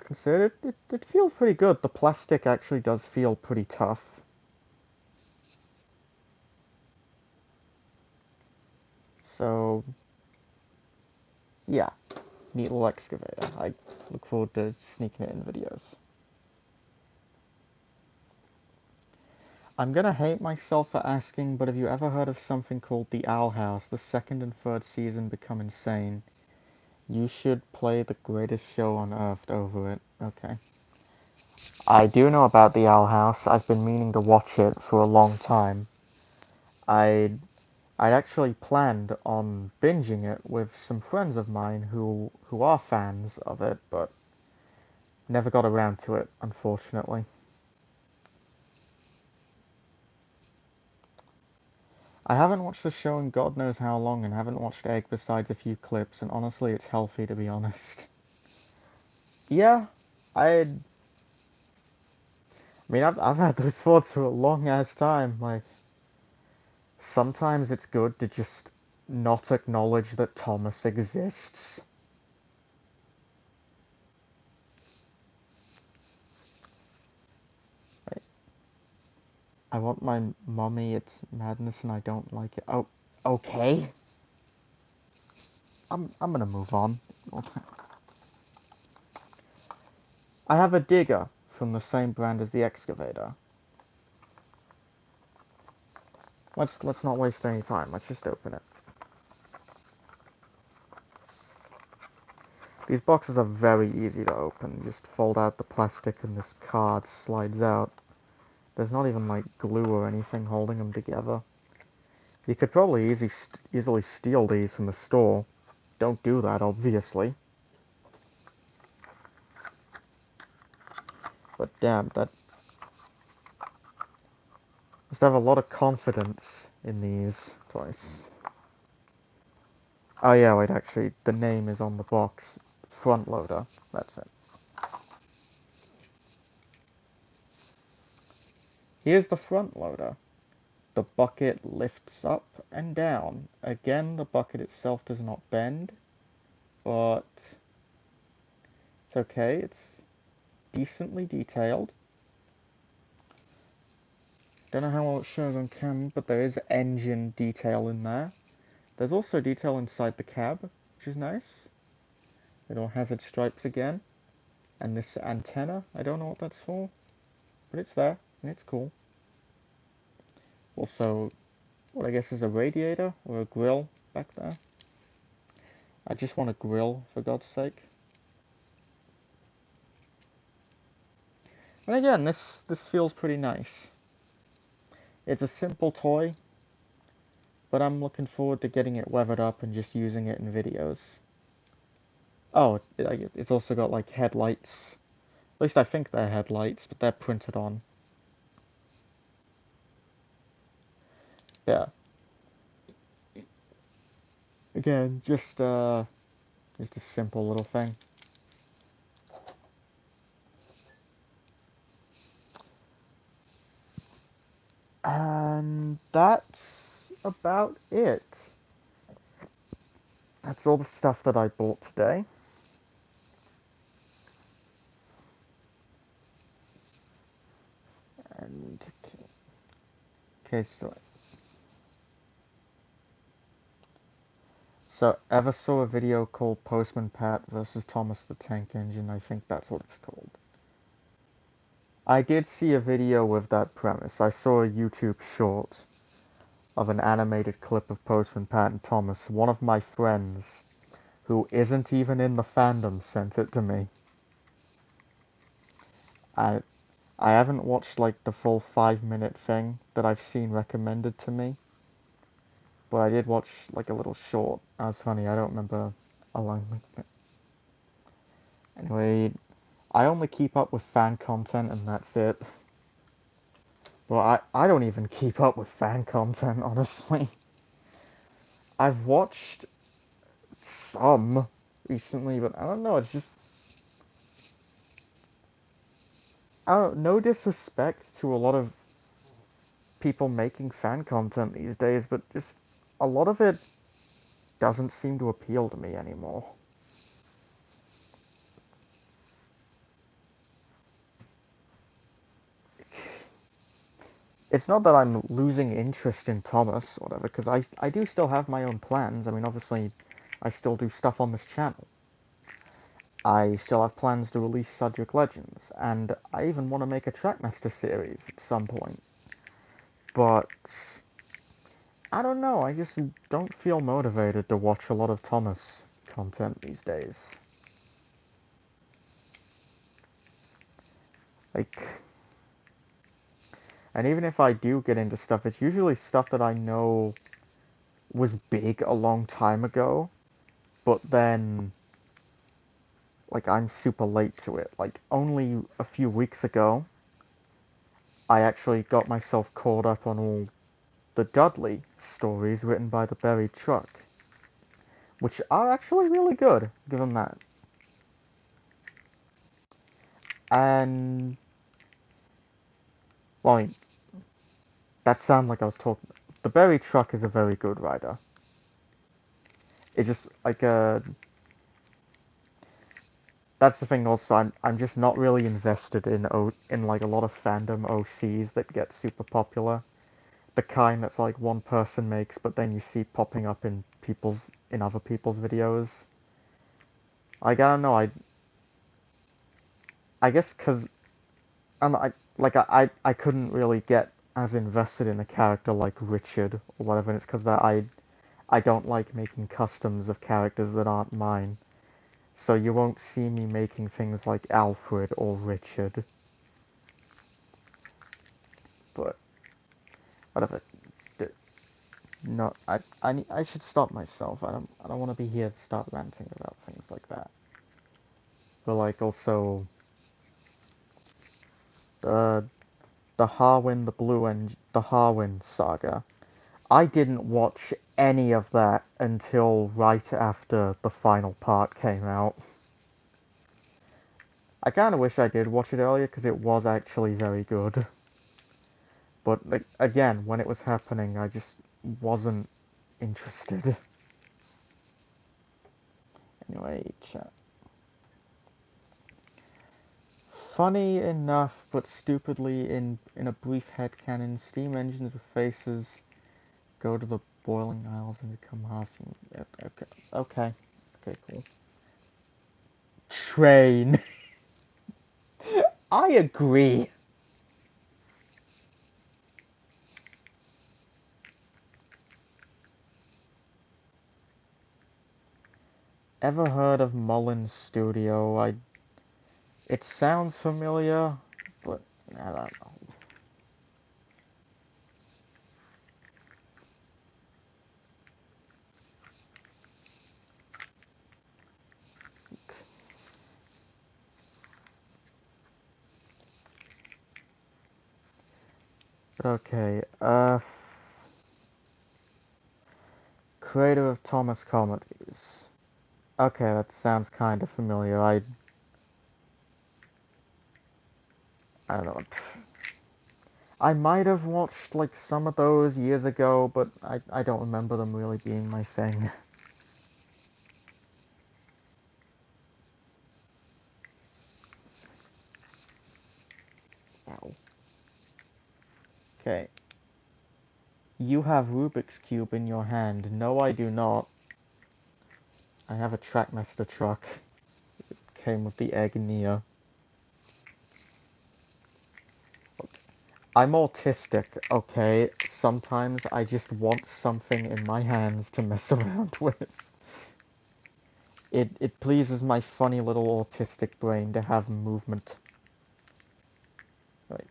considered, it feels pretty good. The plastic actually does feel pretty tough. So, yeah, neat little excavator. I look forward to sneaking it in videos. I'm gonna hate myself for asking, but have you ever heard of something called The Owl House? The second and third season become insane. You should play The Greatest Show on Earth over it. Okay. I do know about The Owl House. I've been meaning to watch it for a long time. I'd actually planned on binging it with some friends of mine who are fans of it, but never got around to it, unfortunately. I haven't watched the show in God knows how long and haven't watched Egg besides a few clips, and honestly, it's healthy to be honest. Yeah, I mean, I've had those thoughts for a long ass time. Like, sometimes it's good to just not acknowledge that Thomas exists. Like, I want my mommy, it's madness and I don't like it. Oh, okay. I'm gonna move on. I have a digger from the same brand as the excavator. Let's not waste any time. Let's just open it. These boxes are very easy to open. Just fold out the plastic and this card slides out. There's not even like glue or anything holding them together. You could probably easily steal these from the store. Don't do that, obviously. But damn, that must have a lot of confidence in these toys. Oh yeah, wait, actually, the name is on the box. Front loader. That's it. Here's the front loader. The bucket lifts up and down. Again, the bucket itself does not bend, but it's okay. It's decently detailed. Don't know how well it shows on camera, but there is engine detail in there. There's also detail inside the cab, which is nice. Little hazard stripes again. And this antenna, I don't know what that's for, but it's there, and it's cool. Also, what I guess is a radiator or a grill back there. I just want a grill, for God's sake. And again, this feels pretty nice. It's a simple toy, but I'm looking forward to getting it weathered up and just using it in videos. Oh, it's also got like headlights. At least I think they're headlights, but they're printed on. Yeah. Again, just a simple little thing. And that's about it. That's all the stuff that I bought today. And okay, so So, ever saw a video called Postman Pat versus Thomas the Tank Engine? I think that's what it's called. I did see a video with that premise. I saw a YouTube short of an animated clip of Postman Pat and Thomas. One of my friends, who isn't even in the fandom, sent it to me. I I haven't watched like the full 5 minute thing that I've seen recommended to me, but I did watch like a little short. That was funny. I don't remember a long link. Anyway, I only keep up with fan content and that's it. Well, I don't even keep up with fan content, honestly. I've watched some recently, but I don't know, it's just, I don't, no disrespect to a lot of people making fan content these days, but just a lot of it doesn't seem to appeal to me anymore. It's not that I'm losing interest in Thomas or whatever, because I do still have my own plans. I mean, obviously, I still do stuff on this channel. I still have plans to release Subject Legends, and I even want to make a Trackmaster series at some point. But I don't know, I just don't feel motivated to watch a lot of Thomas content these days. Like, and even if I do get into stuff, it's usually stuff that I know was big a long time ago, but then, like, I'm super late to it. Like, only a few weeks ago, I actually got myself caught up on all the Dudley stories written by the Buried Truck, which are actually really good, given that. And, well, that sounded like I was talking. The Buried Truck is a very good writer. It's just like that's the thing. Also, I'm just not really invested in like a lot of fandom OCs that get super popular. The kind that's like one person makes, but then you see popping up in other people's videos. Like I don't know. I guess because I couldn't really get as invested in a character like Richard or whatever. And it's because that I don't like making customs of characters that aren't mine. So you won't see me making things like Alfred or Richard. But whatever. No, I should stop myself. I don't want to be here to start ranting about things like that. But like also the the Harwin saga. I didn't watch any of that until right after the final part came out. I kind of wish I did watch it earlier because it was actually very good. But like, again, when it was happening, I just wasn't interested. Anyway, chat. Funny enough, but stupidly, in a brief headcanon, steam engines with faces go to the boiling isles and become half. Okay, okay, okay, cool. Train. I agree. Ever heard of Mullins Studio? It sounds familiar, but I don't know. Okay, creator of Thomas Comedies. Okay, that sounds kind of familiar. I don't know. I might have watched like some of those years ago, but I don't remember them really being my thing. Ow. Okay. You have Rubik's Cube in your hand. No, I do not. I have a Trackmaster truck. It came with the Egg Neo. I'm autistic, okay? Sometimes I just want something in my hands to mess around with. It pleases my funny little autistic brain to have movement. Right.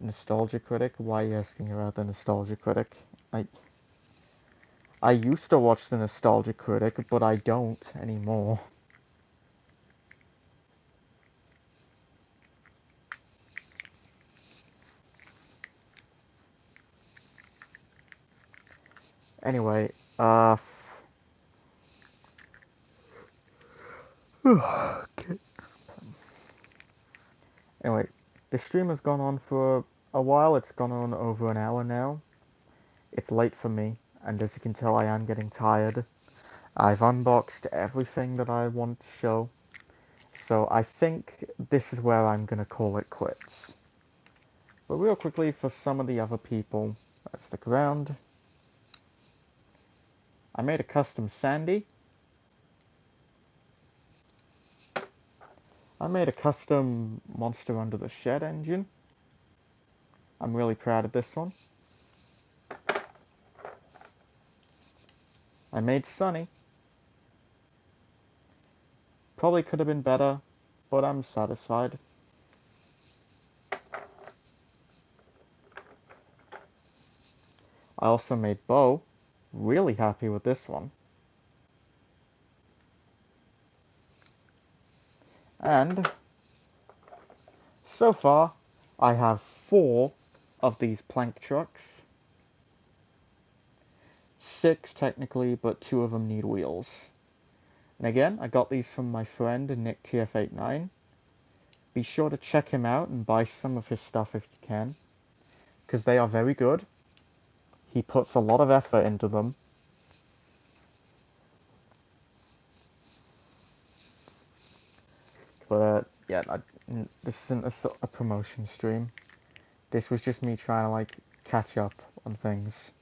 Nostalgia Critic? Why are you asking about the Nostalgia Critic? I used to watch the Nostalgia Critic, but I don't anymore. Anyway, okay. Anyway, the stream has gone on for a while. It's gone on over an hour now. It's late for me, and as you can tell, I am getting tired. I've unboxed everything that I want to show, so I think this is where I'm gonna call it quits. But real quickly, for some of the other people that stick around, I made a custom Sandy. I made a custom Monster Under the Shed engine. I'm really proud of this one. I made Sunny. Probably could have been better, but I'm satisfied. I also made Bo. Really happy with this one. And so far, I have 4 of these plank trucks. 6 technically, but 2 of them need wheels. And again, I got these from my friend Nick TF89. Be sure to check him out and buy some of his stuff if you can, because they are very good. He puts a lot of effort into them. But yeah, this isn't a promotion stream. This was just me trying to like catch up on things.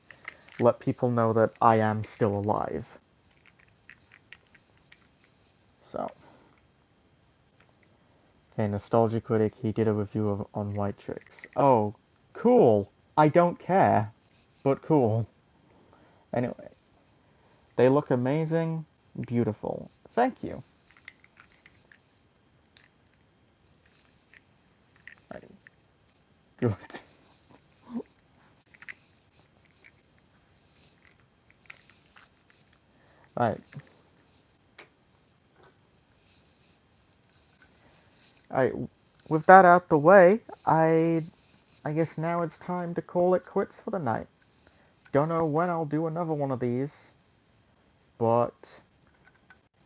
Let people know that I am still alive. So, okay, Nostalgia Critic, he did a review on White Chicks. Oh, cool. I don't care, but cool. Anyway, they look amazing, beautiful. Thank you. Right. Good. Right. Alright, with that out the way, I guess now it's time to call it quits for the night. Don't know when I'll do another one of these, but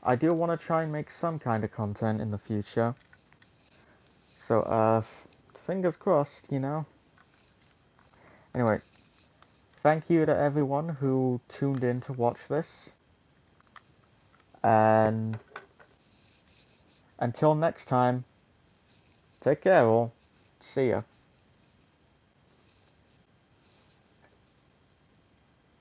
I do want to try and make some kind of content in the future. So, fingers crossed, you know. Anyway, thank you to everyone who tuned in to watch this. And until next time, take care all. See ya.